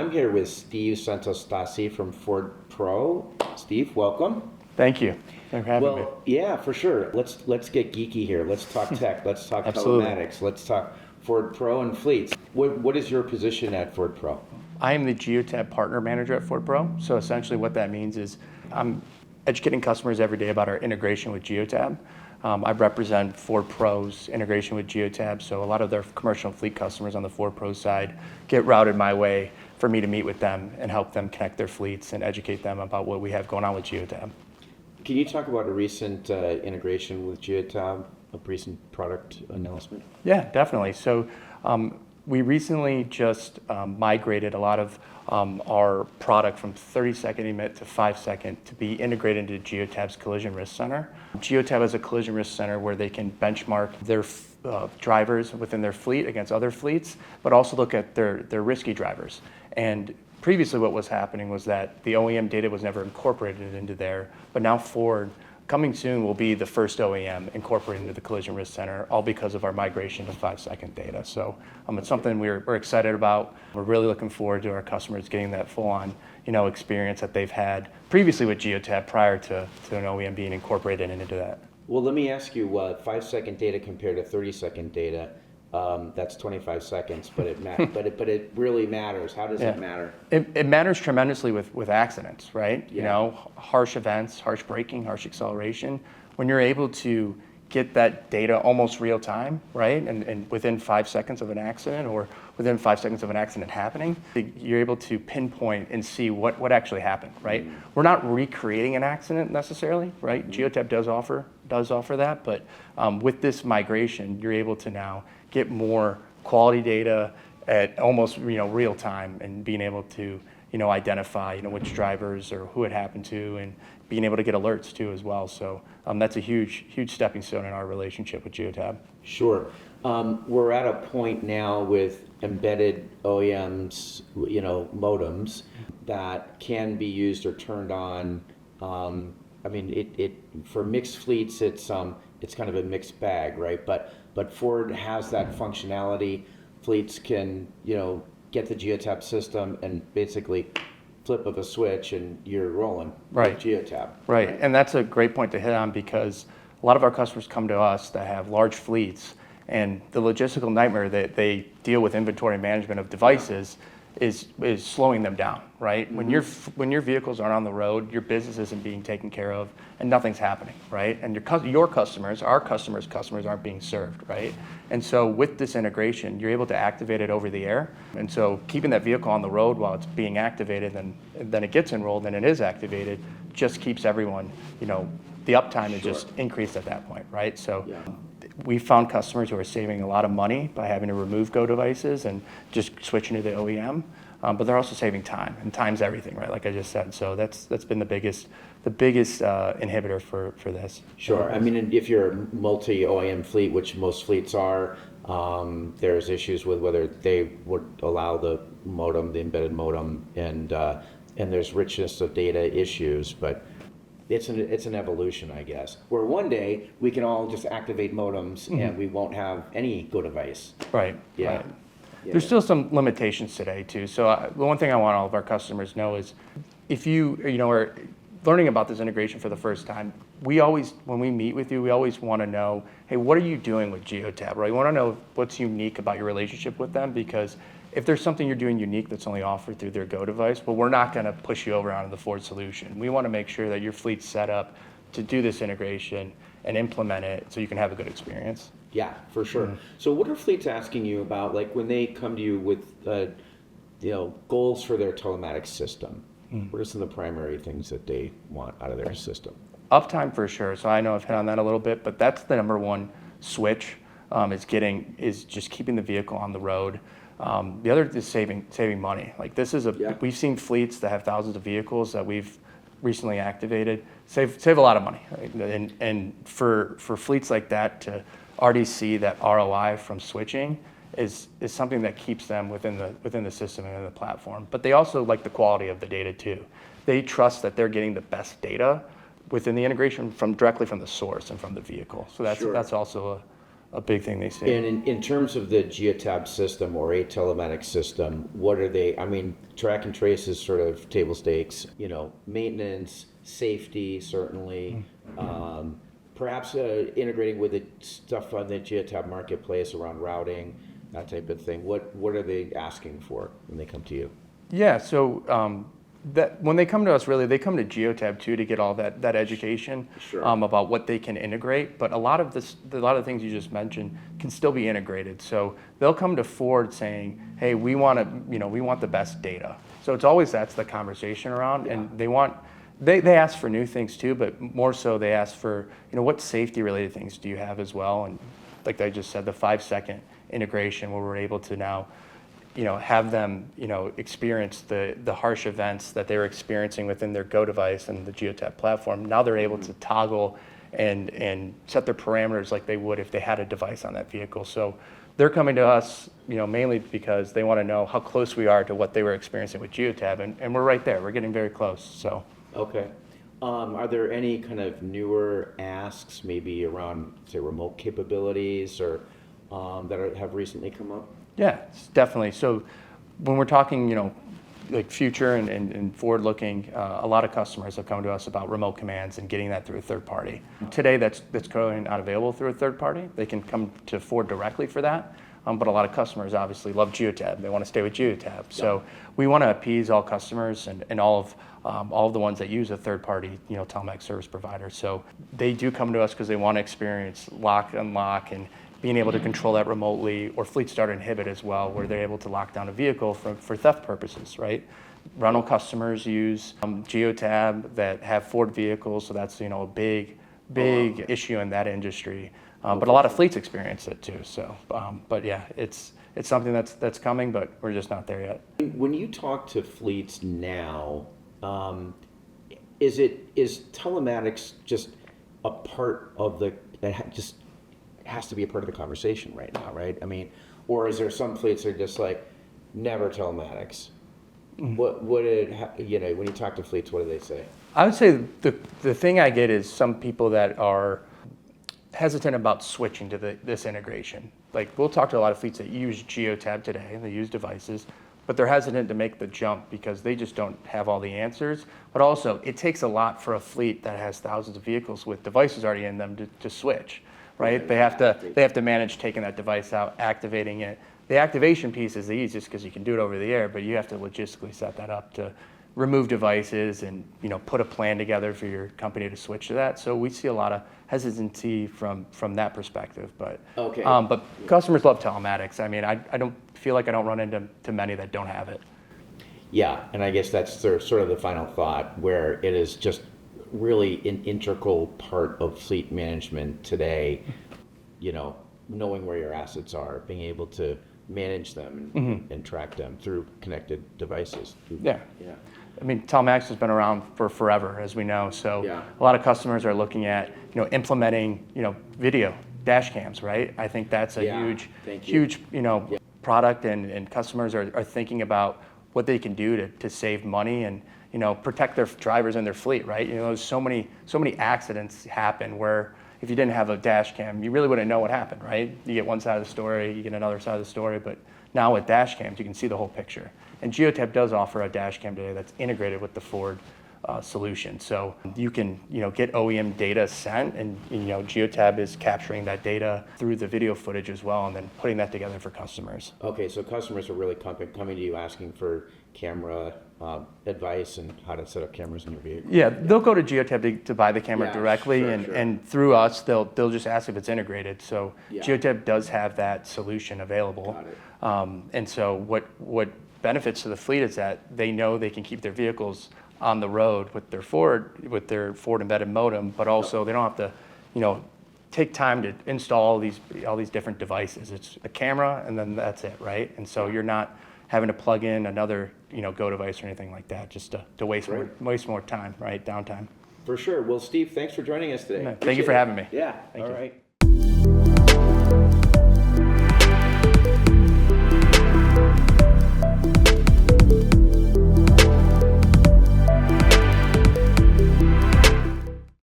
I'm here with Steve Santostasi from Ford Pro. Steve, welcome. Thank you. Thanks for having me. Yeah, for sure. Let's get geeky here. Let's talk tech. Let's talk Absolutely. telematics. Let's talk Ford Pro and fleets. What is your position at Ford Pro? I am the Geotab Partner Manager at Ford Pro. So essentially what that means is I'm educating customers every day about our integration with Geotab. I represent Ford Pro's integration with Geotab, so a lot of their commercial and fleet customers on the Ford Pro side get routed my way for me to meet with them and help them connect their fleets and educate them about what we have going on with Geotab. Can you talk about a recent integration with Geotab, a recent product announcement? Yeah, definitely. So we recently just migrated a lot of our product from 30-second emit to 5-second to be integrated into Geotab's Collision Risk Center. Geotab has a collision risk center where they can benchmark their drivers within their fleet against other fleets, but also look at their risky drivers. And previously what was happening was that the OEM data was never incorporated into there, but now Ford, coming soon, will be the first OEM incorporated into the Collision Risk Center, all because of our migration to 5-second data. So it's something we're excited about. We're really looking forward to our customers getting that full-on experience that they've had previously with Geotab prior to an OEM being incorporated into that. Well, let me ask you, 5-second data compared to 30-second data, that's 25 seconds, but it really matters. How does it matter? It matters tremendously with accidents, right? Yeah. Harsh events, harsh braking, harsh acceleration. When you're able to get that data almost real time, right? And within 5 seconds of an accident or within 5 seconds of an accident happening, you're able to pinpoint and see what actually happened, right? Mm-hmm. We're not recreating an accident necessarily, right? Mm-hmm. Geotab does offer that, but with this migration, you're able to now get more quality data at almost real time and being able to identify which drivers or who it happened to and being able to get alerts too as well. So that's a huge stepping stone in our relationship with Geotab. Sure. We're at a point now with embedded OEMs, modems that can be used or turned on. For mixed fleets, it's kind of a mixed bag, right? But Ford has that functionality. Fleets can, get the Geotab system and basically flip of a switch and you're rolling with Geotab. Right, and that's a great point to hit on because a lot of our customers come to us that have large fleets, and the logistical nightmare that they deal with inventory management of devices is slowing them down, right? Mm-hmm. When your vehicles aren't on the road, your business isn't being taken care of, and nothing's happening, right? And your customers, our customers' customers aren't being served, right? And so with this integration, you're able to activate it over the air, and so keeping that vehicle on the road while it's being activated, and then it gets enrolled and it is activated, just keeps everyone, the uptime is just increased at that point, right? So. Yeah. We found customers who are saving a lot of money by having to remove Go devices and just switching to the OEM, but they're also saving time, and time's everything, right? Like I just said. So that's been the biggest inhibitor for this. Sure. I mean, if you're a multi-OEM fleet, which most fleets are, there's issues with whether they would allow the modem, the embedded modem, and there's richness of data issues, but. It's an evolution, I guess, where one day we can all just activate modems and we won't have any Go device. Right. Yeah. Right. There's still some limitations today too. So the one thing I want all of our customers to know is, if you are learning about this integration for the first time, when we meet with you, we always want to know, hey, what are you doing with Geotab? Right? We want to know what's unique about your relationship with them, because if there's something you're doing unique that's only offered through their Go device, well, we're not going to push you over onto the Ford solution. We want to make sure that your fleet's set up to do this integration and implement it so you can have a good experience. Yeah, for sure. Mm-hmm. So what are fleets asking you about, like when they come to you with goals for their telematics system? Mm-hmm. What are some of the primary things that they want out of their system? Uptime for sure. So I know I've hit on that a little bit, but that's the number one switch, is just keeping the vehicle on the road. The other is saving money. Like we've seen fleets that have thousands of vehicles that we've recently activated save a lot of money. Right? And for fleets like that to already see that ROI from switching is something that keeps them within the system and in the platform. But they also like the quality of the data too. They trust that they're getting the best data within the integration directly from the source and from the vehicle. So that's also a big thing they see. And in terms of the Geotab system or a telematics system, what are they? I mean, track and trace is sort of table stakes. Maintenance, safety, certainly. Perhaps integrating with the stuff on the Geotab marketplace around routing, that type of thing. What are they asking for when they come to you? Yeah, so that when they come to us, really, they come to Geotab too to get all that education Sure. About what they can integrate. But a lot of the things you just mentioned can still be integrated. So they'll come to Ford saying, "Hey, we want the best data." So it's always that's the conversation around, and they ask for new things too, but more so they ask for what safety related things do you have as well, and like I just said, the 5-second integration where we're able to now have them, experience the harsh events that they were experiencing within their Go device and the Geotab platform. Now they're able to toggle and set their parameters like they would if they had a device on that vehicle. So they're coming to us, mainly because they want to know how close we are to what they were experiencing with Geotab, and we're right there. We're getting very close. So. Okay. Are there any kind of newer asks, maybe around, say, remote capabilities or that have recently come up? Yeah, definitely. So when we're talking, like future and forward-looking, a lot of customers have come to us about remote commands and getting that through a third party. Today, that's currently not available through a third party. They can come to Ford directly for that. But a lot of customers obviously love Geotab. They want to stay with Geotab. So we want to appease all customers and all of the ones that use a third-party, telematics service provider. So they do come to us because they want to experience lock, unlock, and being able to control that remotely, or fleet start inhibit as well, where they're able to lock down a vehicle for theft purposes, right? Rental customers use Geotab that have Ford vehicles, so that's a big issue in that industry. But a lot of fleets experience it too. So, but yeah, it's something that's coming, but we're just not there yet. When you talk to fleets now, is telematics just a part of just has to be a part of the conversation right now, right? I mean, or is there some fleets that are just like never telematics? Mm-hmm. When you talk to fleets, what do they say? I would say the thing I get is some people that are hesitant about switching to this integration. Like, we'll talk to a lot of fleets that use Geotab today, and they use devices, but they're hesitant to make the jump because they just don't have all the answers. But also, it takes a lot for a fleet that has thousands of vehicles with devices already in them to switch, right? They have to manage taking that device out, activating it. The activation piece is the easiest because you can do it over the air, but you have to logistically set that up to remove devices and put a plan together for your company to switch to that. So we see a lot of hesitancy from that perspective, but okay. But customers love telematics. I mean, I don't feel like I don't run into many that don't have it. Yeah, and I guess that's sort of the final thought, where it is just really an integral part of fleet management today. Knowing where your assets are, being able to manage them and track them through connected devices. Yeah. I mean, telematics has been around for forever, as we know. So a lot of customers are looking at, implementing, video dash cams, right? I think that's a huge, product, and customers are thinking about what they can do to save money and, protect their drivers and their fleet, right? There's so many accidents happen where if you didn't have a dash cam, you really wouldn't know what happened, right? You get one side of the story, you get another side of the story, but now with dash cams, you can see the whole picture. And Geotab does offer a dash cam today that's integrated with the Ford solution. So you can, get OEM data sent, and Geotab is capturing that data through the video footage as well, and then putting that together for customers. Okay, so customers are really coming to you asking for camera advice and how to set up cameras in your vehicle. Yeah, they'll go to Geotab to buy the camera directly, sure. And through us, they'll just ask if it's integrated. So Geotab does have that solution available. Got it. And so what benefits to the fleet is that they know they can keep their vehicles on the road with their Ford embedded modem, but also they don't have to, take time to install all these different devices. It's a camera, and then that's it, right? And so you're not having to plug in another, Go device or anything like that, just to waste more time, right? Downtime. For sure. Well, Steve, thanks for joining us today. Thank you for having me. Yeah. Thank you. All right.